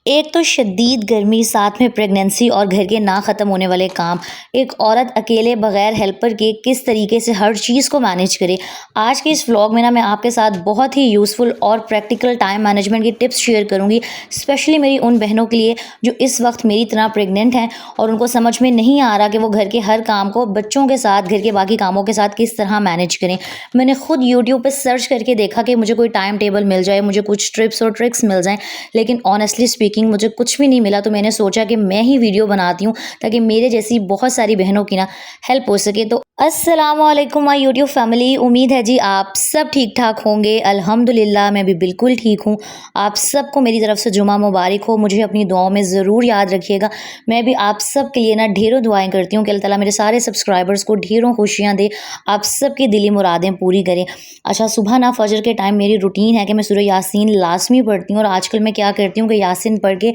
एक तो शदीद गर्मी, साथ में प्रेगनेंसी और घर के ना ख़त्म होने वाले काम। एक औरत अकेले बगैर हेल्पर के किस तरीके से हर चीज़ को मैनेज करे। आज के इस व्लॉग में ना मैं आपके साथ बहुत ही यूज़फुल और प्रैक्टिकल टाइम मैनेजमेंट की टिप्स शेयर करूँगी, स्पेशली मेरी उन बहनों के लिए जो इस वक्त मेरी तरह प्रेग्नेंट हैं और उनको समझ में नहीं आ रहा कि वो घर के हर काम को बच्चों के साथ, घर के बाकी कामों के साथ किस तरह मैनेज करें। मैंने खुद यूट्यूब पर सर्च करके देखा कि मुझे कोई टाइम टेबल मिल जाए, मुझे कुछ टिप्स और ट्रिक्स मिल जाएँ, लेकिन ऑनेस्टली स्पीकिंग मुझे कुछ भी नहीं मिला। तो मैंने सोचा कि मैं ही वीडियो बनाती हूँ ताकि मेरे जैसी बहुत सारी बहनों की ना हेल्प हो सके। तो अस्सलाम वालेकुम माय यूट्यूब फैमिली, उम्मीद है जी आप सब ठीक ठाक होंगे। अल्हम्दुलिल्लाह मैं भी बिल्कुल ठीक हूँ। आप सबको मेरी तरफ से जुमा मुबारक हो। मुझे अपनी दुआओं में ज़रूर याद रखिएगा। मैं भी आप सब के लिए ना ढेरों दुआएं करती हूँ कि अल्लाह ताला मेरे सारे सब्सक्राइबर्स को ढेरों खुशियाँ दे, आप सबकी दिली मुरादें पूरी करें। अच्छा, सुबह ना फजर के टाइम मेरी रूटीन है कि मैं सूरह यासीन लाजमी पढ़ती हूँ और आजकल मैं क्या करती हूँ कि यासीन पढ़ के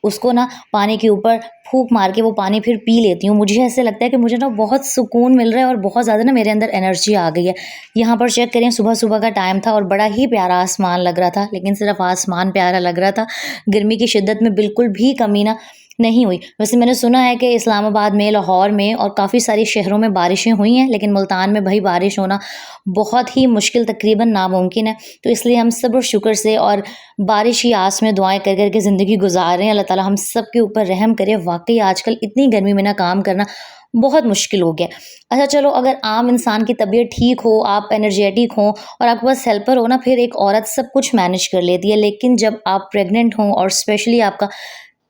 उसको ना पानी के ऊपर फूंक मार के वो पानी फिर पी लेती हूँ। मुझे ऐसे लगता है कि मुझे ना बहुत सुकून मिल रहा है और बहुत ज़्यादा ना मेरे अंदर एनर्जी आ गई है। यहाँ पर चेक करें, सुबह सुबह का टाइम था और बड़ा ही प्यारा आसमान लग रहा था, लेकिन सिर्फ आसमान प्यारा लग रहा था, गर्मी की शिद्दत में बिल्कुल भी कमी ना नहीं हुई। वैसे मैंने सुना है कि इस्लामाबाद में, लाहौर में और काफ़ी सारे शहरों में बारिशें हुई हैं, लेकिन मुल्तान में भाई बारिश होना बहुत ही मुश्किल, तकरीबन नामुमकिन है। तो इसलिए हम सब्र शुक्र से और बारिश की आस में दुआएं कर कर के ज़िंदगी गुजार रहे हैं। अल्लाह ताला हम सब के ऊपर रहम करे। वाकई आजकल इतनी गर्मी में ना काम करना बहुत मुश्किल हो गया। अच्छा चलो, अगर आम इंसान की तबीयत ठीक हो, आप एनर्जेटिक हो और आपके पास हेल्पर हो ना, फिर एक औरत सब कुछ मैनेज कर लेती है। लेकिन जब आप प्रेग्नेंट हों और स्पेशली आपका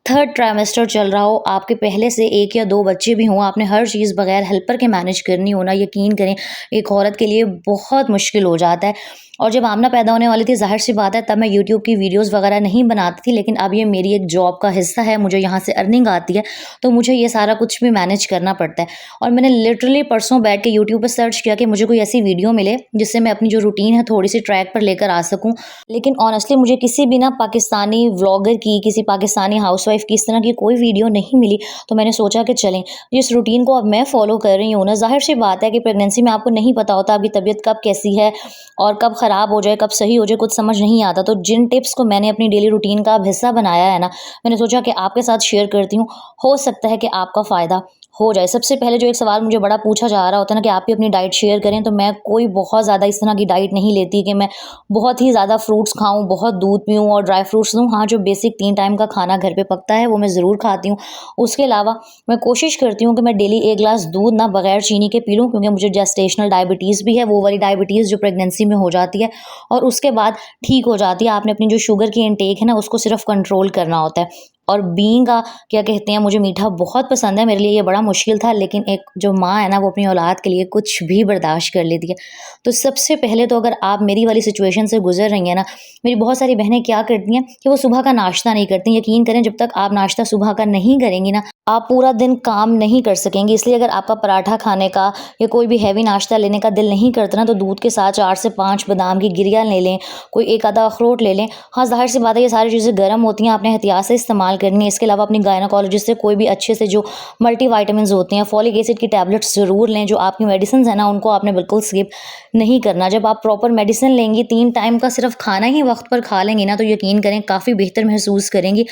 थर्ड ट्राइमेस्टर चल रहा हो, आपके पहले से 1 या 2 बच्चे भी हों, आपने हर चीज़ बगैर हेल्पर के मैनेज करनी हो ना, यकीन करें एक औरत के लिए बहुत मुश्किल हो जाता है। और जब आमना पैदा होने वाली थी, ज़ाहिर-सी बात है तब मैं यूट्यूब की वीडियोज़ वगैरह नहीं बनाती थी, लेकिन अब ये मेरी एक जॉब का हिस्सा है, मुझे यहाँ से अर्निंग आती है, तो मुझे ये सारा कुछ भी मैनेज करना पड़ता है। और मैंने लिटरली परसों बैठ के यूट्यूब पे सर्च किया कि मुझे कोई ऐसी वीडियो मिले, जिससे मैं अपनी जो रूटीन है थोड़ी-सी ट्रैक पर लेकर आ सकूँ। लेकिन ऑनेस्टली मुझे किसी भी ना पाकिस्तानी व्लॉगर की, किसी पाकिस्तानी हाउसवाइफ की इस तरह की कोई वीडियो नहीं मिली। तो मैंने सोचा कि चलें, जिस रूटीन को अब मैं फ़ॉलो कर रही हूँ ना, ज़ाहिर-सी बात है कि प्रेगनेंसी में आपको नहीं पता होता आपकी तबीयत कब कैसी है और कब ख़राब हो जाए, कब सही हो जाए, कुछ समझ नहीं आता। तो जिन टिप्स को मैंने अपनी डेली रूटीन का अब हिस्सा बनाया है ना, मैंने सोचा कि आपके साथ शेयर करती हूँ। हो सकता है कि आपका फ़ायदा हो जाए। सबसे पहले जो एक सवाल मुझे बड़ा पूछा जा रहा होता है ना कि आप भी अपनी डाइट शेयर करें, तो मैं कोई बहुत ज़्यादा इस तरह की डाइट नहीं लेती कि मैं बहुत ही ज़्यादा फ्रूट्स खाऊँ, बहुत दूध पीऊँ और ड्राई फ्रूट्स लूँ। हाँ, जो बेसिक 3 टाइम का खाना घर पे पकता है, वो मैं ज़रूर खाती हूँ। उसके अलावा मैं कोशिश करती हूँ कि मैं डेली 1 ग्लास दूध ना बगैर चीनी के पी लूँ, क्योंकि मुझे जेस्टेशनल डायबिटीज़ भी है, वो वाली डायबिटीज़ जो प्रेगनेंसी में हो जाती है और उसके बाद ठीक हो जाती है। आपने अपनी जो शुगर की इनटेक है ना, उसको सिर्फ़ कंट्रोल करना होता है। और बीइंग का क्या कहते हैं, मुझे मीठा बहुत पसंद है, मेरे लिए ये बड़ा मुश्किल था, लेकिन एक जो माँ है ना, वो अपनी औलाद के लिए कुछ भी बर्दाश्त कर लेती है। तो सबसे पहले तो अगर आप मेरी वाली सिचुएशन से गुज़र रही हैं ना, मेरी बहुत सारी बहनें क्या करती हैं कि वो सुबह का नाश्ता नहीं करती। यकीन करें, जब तक आप नाश्ता सुबह का नहीं करेंगी ना, आप पूरा दिन काम नहीं कर सकेंगी। इसलिए अगर आपका पराठा खाने का या कोई भी हैवी नाश्ता लेने का दिल नहीं करता ना, तो दूध के साथ 4 से 5 बादाम की गिरियाँ ले लें, कोई एक आधा अखरोट ले लें। हाँ, ज़ाहिर-सी बात है ये सारी चीज़ें गर्म होती हैं, आपने एहतियात से इस्तेमाल करनी है। इसके अलावा अपनी गायनेकोलॉजिस्ट से कोई भी अच्छे से जो मल्टीविटामिन्स होते हैं, फॉलिक एसिड की टैबलेट्स ज़रूर लें। जो आपकी मेडिसिन्स हैं ना, उनको आपने बिल्कुल स्किप नहीं करना। जब आप प्रॉपर मेडिसिन लेंगी, 3 टाइम का सिर्फ खाना ही वक्त पर खा लेंगी ना, तो यकीन करें काफ़ी बेहतर महसूस करेंगी।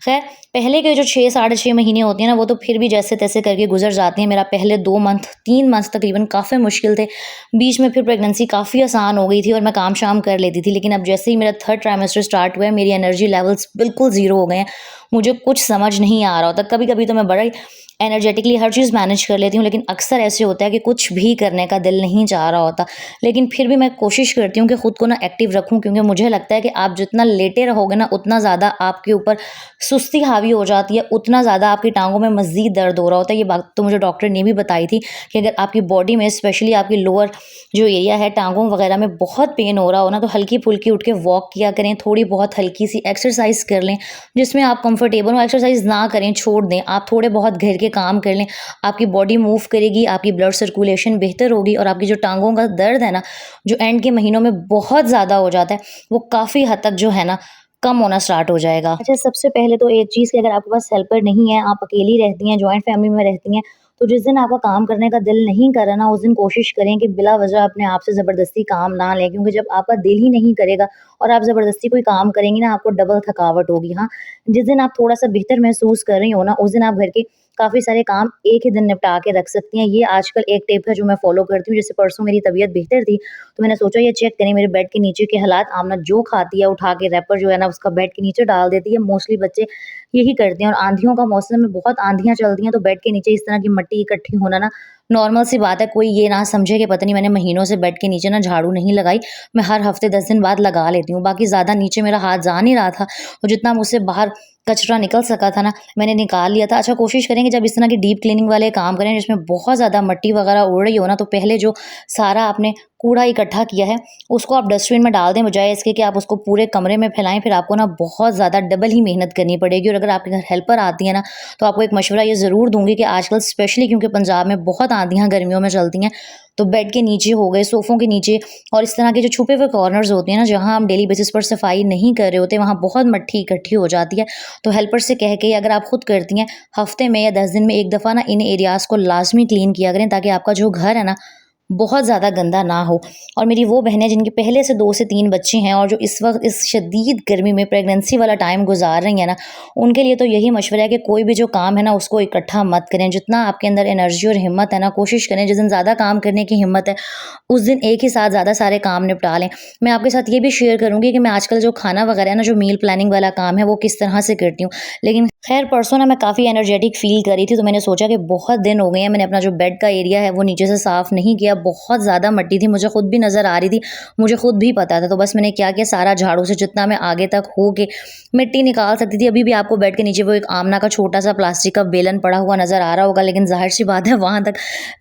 खैर, पहले के जो 6 साढ़े 6 महीने होते हैं ना, वो तो फिर भी जैसे-तैसे करके गुज़र जाते हैं। मेरा पहले 2 मंथ 3 मंथ्स तकरीबन काफ़ी मुश्किल थे। बीच में फिर प्रेगनेंसी काफ़ी आसान हो गई थी और मैं काम-शाम कर लेती थी। लेकिन अब जैसे ही मेरा थर्ड ट्राइमेस्टर स्टार्ट हुआ है, मेरी एनर्जी लेवल्स बिल्कुल ज़ीरो हो गए हैं। मुझे कुछ समझ नहीं आ रहा होता। कभी-कभी तो मैं बड़ा ही एनर्जेटिकली हर चीज़ मैनेज कर लेती हूँ, लेकिन अक्सर ऐसे होता है कि कुछ भी करने का दिल नहीं चाह रहा होता। लेकिन फिर भी मैं कोशिश करती हूँ कि खुद को ना एक्टिव रखूँ, क्योंकि मुझे लगता है कि आप जितना लेटे रहोगे ना, उतना ज़्यादा आपके ऊपर सुस्ती हावी हो जाती है, उतना ज़्यादा आपकी टाँगों में मज़ीद दर्द हो रहा होता है। ये बात तो मुझे डॉक्टर ने भी बताई थी कि अगर आपकी बॉडी में, स्पेशली आपकी लोअर जो एरिया है, टाँगों वगैरह में बहुत पेन हो रहा हो ना, तो हल्की-फुल्की उठ के वॉक किया करें, थोड़ी बहुत हल्की-सी एक्सरसाइज़ कर लें, जिसमें आप कंफर्टेबल हो। एक्सरसाइज़ ना करें, छोड़ दें, आप थोड़े बहुत घर के काम कर लें, आपकी बॉडी मूव करेगी, आपकी ब्लड सर्कुलेशन बेहतर होगी और आपकी जो टाँगों का दर्द है ना, जो एंड के महीनों में बहुत ज़्यादा हो जाता है, वो काफ़ी हद तक जो है ना, कम होना स्टार्ट हो जाएगा। अच्छा, सबसे पहले तो एक चीज़ कि अगर आपके पास हेल्पर नहीं है, आप अकेली रहती हैं, जॉइंट फैमिली में रहती हैं, तो जिस दिन आपका काम करने का दिल नहीं कर रहा ना, उस दिन कोशिश करें कि बिला वज़ह अपने आप से ज़बरदस्ती काम ना लें, क्योंकि जब आपका दिल ही नहीं करेगा और आप ज़बरदस्ती कोई काम करेंगी ना, आपको डबल थकावट होगी। हाँ, जिस दिन आप थोड़ा-सा बेहतर महसूस कर रही हो ना, उस दिन आप घर के काफ़ी सारे काम एक ही दिन निपटा के रख सकती हैं। ये आजकल एक टिप है जो मैं फ़ॉलो करती हूँ। जैसे परसों मेरी तबीयत बेहतर थी, तो मैंने सोचा ये चेक करें मेरे बेड के नीचे के हालात। आमना जो खाती है उठा के रैपर जो है ना उसका बेड के नीचे डाल देती है। मोस्टली बच्चे यही करते हैं, और आँधियों का मौसम में बहुत आँधियाँ चलती हैं, तो बेड के नीचे इस तरह की मिट्टी इकट्ठी होना ना नॉर्मल सी बात है। कोई ये ना समझे कि पता नहीं मैंने महीनों से बेड के नीचे ना झाड़ू नहीं लगाई। मैं हर हफ्ते 10 दिन बाद लगा लेती हूँ। बाकी ज़्यादा नीचे मेरा हाथ जा नहीं रहा था, तो जितना मुझसे बाहर कचरा निकल सका था ना, मैंने निकाल लिया था। अच्छा, कोशिश करें कि जब इस तरह की डीप क्लीनिंग वाले काम करें जिसमें बहुत ज़्यादा मिट्टी वगैरह उड़ रही हो ना, तो पहले जो सारा आपने कूड़ा इकट्ठा किया है, उसको आप डस्टबिन में डाल दें, बजाय इसके कि आप उसको पूरे कमरे में फैलाएँ। फिर आपको ना बहुत ज़्यादा डबल ही मेहनत करनी पड़ेगी। और अगर आपके घर हेल्पर आती है ना, तो आपको एक मशवरा ये ज़रूर दूँगी कि आजकल स्पेशली क्योंकि पंजाब में बहुत आँधियाँ गर्मियों में चलती हैं, तो बेड के नीचे हो गए, सोफ़ों के नीचे और इस तरह के जो छुपे हुए कॉर्नर्स होते हैं ना, जहाँ हम डेली बेसिस पर सफाई नहीं कर रहे होते, वहाँ बहुत मिट्टी इकट्ठी हो जाती है। तो हेल्पर से कह के, अगर आप खुद करती हैं, हफ्ते में या 10 दिन में एक दफ़ा ना इन एरियाज़ को लाज़मी क्लीन किया करें, ताकि आपका जो घर है ना, बहुत ज़्यादा गंदा ना हो। और मेरी वो बहनें जिनके पहले से 2 से 3 बच्चे हैं और जो इस वक़्त इस शदीद गर्मी में प्रेगनेंसी वाला टाइम गुज़ार रही हैं ना, उनके लिए तो यही मशवरा है कि कोई भी जो काम है ना, उसको इकट्ठा मत करें। जितना आपके अंदर एनर्जी और हिम्मत है ना, कोशिश करें जिस दिन ज़्यादा काम करने की हिम्मत है, उस दिन एक ही साथ ज़्यादा सारे काम निपटा लें। मैं आपके साथ ये भी शेयर करूँगी कि मैं आजकल जो खाना वगैरह है ना, जो मील प्लानिंग वाला काम है, वो किस तरह से करती हूँ। लेकिन खैर, परसों ना मैं काफ़ी एनर्जेटिक फ़ील कर रही थी, तो मैंने सोचा कि बहुत दिन हो गए हैं, मैंने अपना जो बेड का एरिया है, वो नीचे से साफ़ नहीं किया। बहुत ज़्यादा मिट्टी थी, मुझे खुद भी नज़र आ रही थी, मुझे खुद भी पता था। तो बस मैंने क्या किया, सारा झाड़ू से जितना मैं आगे तक हो के मिट्टी निकाल सकती थी। अभी भी आपको बेड के नीचे वो एक आमना का छोटा-सा प्लास्टिक का बेलन पड़ा हुआ नज़र आ रहा होगा, लेकिन ज़ाहिर-सी बात है वहाँ तक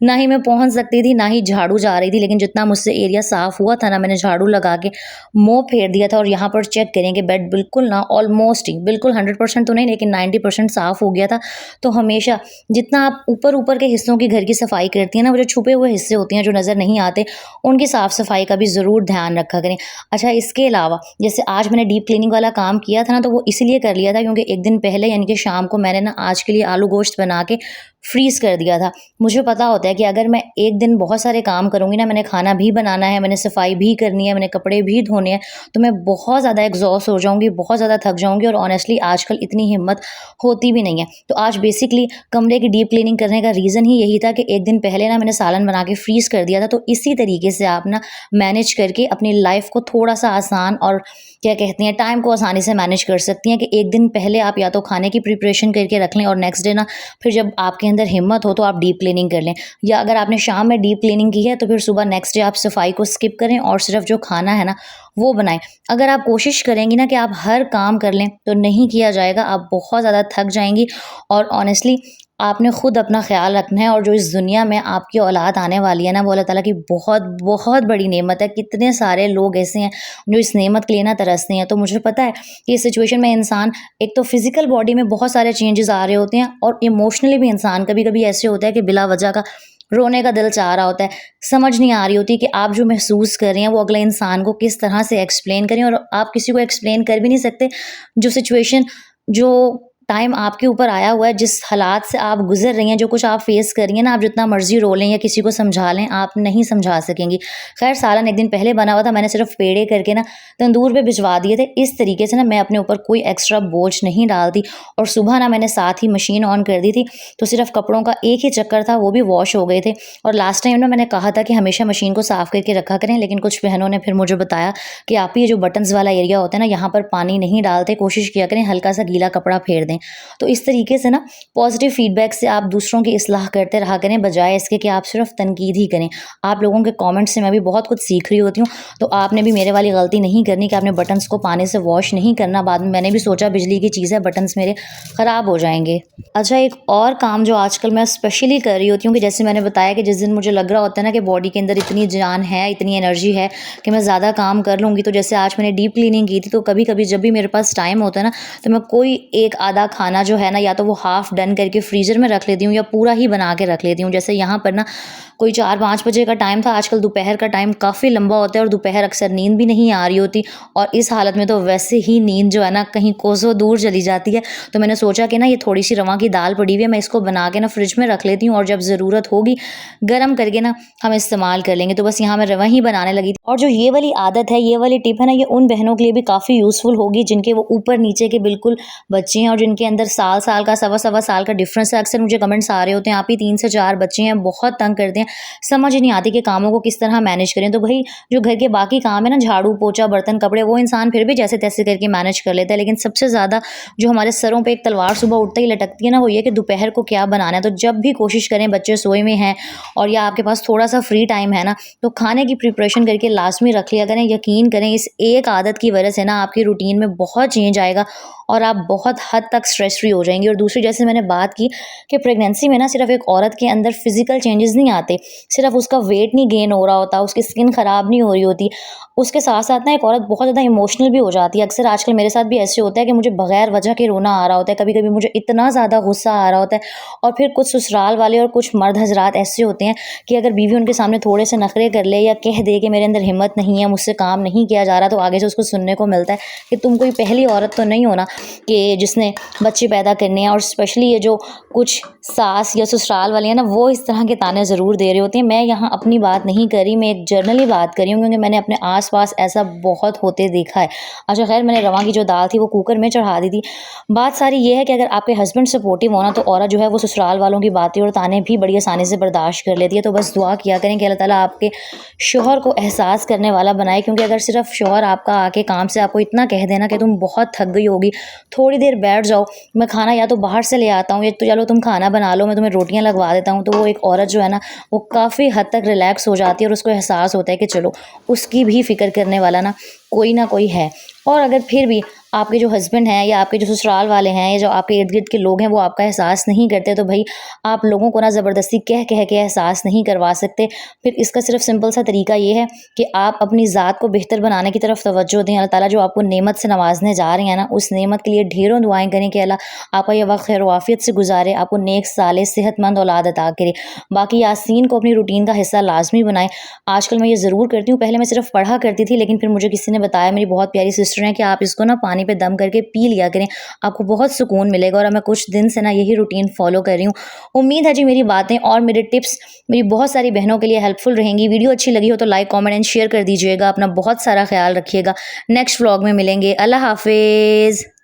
ना ही मैं पहुँच सकती थी, ना ही झाड़ू जा रही थी। लेकिन जितना मुझसे एरिया साफ़ हुआ था ना, मैंने झाड़ू लगा के मोप फेर दिया था। और यहाँ पर चेक करें कि बेड बिल्कुल ना ऑलमोस्ट ही, बिल्कुल 100% तो नहीं, लेकिन 90% साफ़ हो गया था। तो हमेशा जितना आप ऊपर-ऊपर के हिस्सों की घर की सफाई करती हैं ना, वो जो छुपे हुए हिस्से होते हैं, जो नज़र नहीं आते, उनकी साफ़-सफाई का भी ज़रूर ध्यान रखा करें। अच्छा, इसके अलावा जैसे आज मैंने डीप क्लीनिंग वाला काम किया था ना, तो वो इसलिए कर लिया था क्योंकि एक दिन पहले यानी कि शाम को मैंने ना आज के लिए आलू गोश्त बना के फ्रीज़ कर दिया था। मुझे पता होता है कि अगर मैं एक दिन बहुत सारे काम करूँगी ना, मैंने खाना भी बनाना है, मैंने सफाई भी करनी है, मैंने कपड़े भी धोने हैं, तो मैं बहुत ज़्यादा एग्ज़ॉस्ट हो जाऊँगी, बहुत ज़्यादा थक जाऊँगी, और ऑनेस्टली आजकल इतनी हिम्मत होती भी नहीं है। तो आज बेसिकली कमरे की डीप क्लीनिंग करने का रीज़न ही यही था कि एक दिन पहले ना मैंने सालन बना के फ्रीज़ कर दिया था। तो इसी तरीके से आप ना मैनेज करके अपनी लाइफ़ को थोड़ा-सा आसान और क्या कहते हैं, टाइम को आसानी से मैनेज कर सकती हैं कि एक दिन पहले आप या तो खाने की प्रिपरेशन करके रख लें, और नेक्स्ट डे ना फिर जब आपके अंदर हिम्मत हो तो आप डीप क्लीनिंग कर लें। या अगर आपने शाम में डीप क्लीनिंग की है, तो फिर सुबह नेक्स्ट डे आप सफाई को स्किप करें और सिर्फ जो खाना है ना, वो बनाएँ। अगर आप कोशिश करेंगी ना कि आप हर काम कर लें, तो नहीं किया जाएगा, आप बहुत ज़्यादा थक जाएँगी। और ऑनेस्टली आपने खुद अपना ख़्याल रखना है, और जो इस दुनिया में आपकी औलाद आने वाली है ना, वो अल्लाह ताला की बहुत बहुत बड़ी नेमत है। कितने सारे लोग ऐसे हैं जो इस नेमत के लिए ना तरसते हैं। तो मुझे पता है कि इस सिचुएशन में इंसान, एक तो फिज़िकल बॉडी में बहुत सारे चेंजेस आ रहे होते हैं, और इमोशनली भी इंसान कभी-कभी ऐसे होता है कि बिला वजह का रोने का दिल चाह रहा होता है। समझ नहीं आ रही होती कि आप जो महसूस कर रही हैं, वो अगले इंसान को किस तरह से एक्सप्लेन करें, और आप किसी को एक्सप्लेन कर भी नहीं सकते। जो सिचुएशन, जो टाइम आपके ऊपर आया हुआ है, जिस हालात से आप गुज़र रही हैं, जो कुछ आप फ़ेस कर रही हैं ना, आप जितना मर्ज़ी रो लें या किसी को समझा लें, आप नहीं समझा सकेंगी। ख़ैर, सालन एक दिन पहले बना हुआ था, मैंने सिर्फ़ पेड़े करके ना तंदूर पे भिजवा दिए थे। इस तरीके से ना मैं अपने ऊपर कोई एक्स्ट्रा बोझ नहीं डालती। और सुबह ना मैंने साथ ही मशीन ऑन कर दी थी, तो सिर्फ़ कपड़ों का एक ही चक्कर था, वो भी वॉश हो गए थे। और लास्ट टाइम ना मैंने कहा था कि हमेशा मशीन को साफ़ करके रखा करें, लेकिन कुछ बहनों ने फिर मुझे बताया कि आप ये जो बटन्स वाला एरिया होता है ना, यहाँ पर पानी नहीं डालते, कोशिश किया करें हल्का सा गीला कपड़ा फेर दें। तो इस तरीके से ना पॉजिटिव फीडबैक से आप दूसरों की इस्लाह करते रहा करें, बजाय इसके कि आप सिर्फ तनकीद ही करें। आप लोगों के कमेंट्स से मैं भी बहुत कुछ सीख रही होती हूँ, तो आपने भी मेरे वाली गलती नहीं करनी कि आपने बटन्स को पानी से वॉश नहीं करना। बाद में मैंने भी सोचा बिजली की चीज़ है, बटन्स मेरे ख़राब हो जाएंगे। अच्छा, एक और काम जो आजकल मैं स्पेशली कर रही होती हूँ, कि जैसे मैंने बताया कि जिस दिन मुझे लग रहा होता है ना कि बॉडी के अंदर इतनी जान है, इतनी एनर्जी है कि मैं ज़्यादा काम कर लूँगी, तो जैसे आज मैंने डीप क्लीनिंग की थी, तो कभी कभी जब भी मेरे पास टाइम होता है ना, तो मैं कोई एक आधा खाना जो है ना, या तो वो हाफ़ डन करके फ्रीज़र में रख लेती हूँ या पूरा ही बना के रख लेती हूँ। जैसे यहाँ पर ना कोई 4-5 बजे का टाइम था, आजकल दोपहर का टाइम काफ़ी लंबा होता है और दोपहर अक्सर नींद भी नहीं आ रही होती, और इस हालत में तो वैसे ही नींद जो है ना कहीं कोसों दूर चली जाती है। तो मैंने सोचा कि ना ये थोड़ी-सी रवा की दाल पड़ी हुई है, मैं इसको बना के ना फ्रिज में रख लेती हूँ और जब ज़रूरत होगी गरम करके ना हम इस्तेमाल कर लेंगे। तो बस यहाँ मैं रवा ही बनाने लगी थी। और जो ये वाली आदत है, ये वाली टिप है ना, ये उन बहनों के लिए भी काफ़ी यूज़फुल होगी जिनके वो ऊपर-नीचे के बिल्कुल बच्चे हैं और जिनके अंदर साल-साल का, सवा-सवा साल का डिफ़रेंस है। अक्सर मुझे कमेंट्स आ रहे होते हैं, आप ही 3 से 4 बच्चे हैं, बहुत तंग करते हैं, समझ ही नहीं आती कि कामों को किस तरह मैनेज करें। तो भई जो घर के बाकी काम है ना, झाड़ू, पोछा, बर्तन, कपड़े, वो इंसान फिर भी जैसे-तैसे करके मैनेज कर लेता है। लेकिन सबसे ज़्यादा जो हमारे सरों पे एक तलवार सुबह उठते ही लटकती है ना, वो ये कि दोपहर को क्या बनाना है। तो जब भी कोशिश करें, बच्चे सोए हुए हैं और या आपके पास थोड़ा-सा फ्री टाइम है ना, तो खाने की प्रिपरेशन करके लाज़मी रख लिया करें। यकीन करें, इस एक आदत की वजह से ना आपकी रूटीन में बहुत चेंज आएगा और आप बहुत हद तक स्ट्रेस फ्री हो जाएँगी। और दूसरी, जैसे मैंने बात की कि प्रेगनेंसी में ना सिर्फ़ एक औरत के अंदर फ़िज़िकल चेंजेस नहीं आते, सिर्फ़ उसका वेट नहीं गेन हो रहा होता, उसकी स्किन ख़राब नहीं हो रही होती, उसके साथ-साथ ना एक औरत बहुत ज़्यादा इमोशनल भी हो जाती है। अक्सर आजकल मेरे साथ भी ऐसे होता है कि मुझे बगैर वजह के रोना आ रहा होता है, कभी-कभी मुझे इतना ज़्यादा गुस्सा आ रहा होता है। और फिर कुछ ससुराल वाले और कुछ मर्द हज़रात ऐसे होते हैं कि अगर बीवी उनके सामने थोड़े से नखरे कर ले या कह दे कि मेरे अंदर हिम्मत नहीं है, मुझसे काम नहीं किया जा रहा, तो आगे से उसको सुनने को मिलता है कि तुम कोई पहली औरत तो नहीं हो ना कि जिसने बच्चे पैदा करने हैं। और स्पेशली ये जो कुछ सास या ससुराल वाले हैं ना, वो इस तरह के ताने ज़रूर दे रहे होते हैं। मैं यहाँ अपनी बात नहीं कर रही, मैं एक जनरली बात कर रही हूँ, क्योंकि मैंने अपने आस-पास ऐसा बहुत होते देखा है। अच्छा ख़ैर, मैंने रवा की जो दाल थी वो कुकर में चढ़ा दी थी। बात सारी ये है कि अगर आपके हस्बैंड सपोर्टिव हो ना, तो औरत जो है वो ससुराल वालों की बातें और ताने भी बड़ी आसानी से बर्दाश्त कर लेती है। तो बस दुआ किया करें कि अल्लाह ताला आपके शौहर को एहसास करने वाला बनाए, क्योंकि अगर सिर्फ़ शौहर आपका आके काम से आपको इतना कह देना कि तुम बहुत थक गई होगी, थोड़ी देर बैठ जाओ, मैं खाना या तो बाहर से ले आता हूँ या तो चलो तुम खाना बना लो, मैं तुम्हें रोटियाँ लगवा देता हूँ, तो वो एक औरत जो है ना, वो काफ़ी हद तक रिलैक्स हो जाती है और उसको एहसास होता है कि चलो उसकी भी फ़िक्र करने वाला ना कोई है। और अगर फिर भी आपके जो हस्बैंड हैं या आपके जो ससुराल वाले हैं या जो आपके इर्द-गिर्द के लोग हैं वो आपका एहसास नहीं करते, तो भई आप लोगों को ना ज़बरदस्ती कह कह के एहसास नहीं करवा सकते। फिर इसका सिर्फ़ सिंपल सा तरीका ये है कि आप अपनी ज़ात को बेहतर बनाने की तरफ तवज्जो दें। अल्लाह ताला जो आपको नेमत से नवाज़ने जा रहे हैं ना, उस नेमत के लिए ढेरों दुआएँ करें कि अल्लाह आपका ये वक़्त खैर व आफ़ियत से गुज़ारे, आपको नेक साले सेहतमंद औलाद अता करे। बाकी यासीन को अपनी रूटीन का हिस्सा लाज़मी बनाएँ। आजकल मैं ये ज़रूर करती हूँ, पहले मैं सिर्फ़ पढ़ा करती थी, लेकिन फिर मुझे किसी ने बताया, मेरी बहुत प्यारी सिस्टर हैं, कि आप इसको ना पानी पे दम करके पी लिया करें, आपको बहुत सुकून मिलेगा। और मैं कुछ दिन से ना यही रूटीन फ़ॉलो कर रही हूँ। उम्मीद है जी मेरी बातें और मेरे टिप्स मेरी बहुत सारी बहनों के लिए हेल्पफुल रहेंगी। वीडियो अच्छी लगी हो तो लाइक, कमेंट एंड शेयर कर दीजिएगा। अपना बहुत सारा ख्याल रखिएगा। नेक्स्ट व्लॉग में मिलेंगे। अल्लाह हाफ़िज़।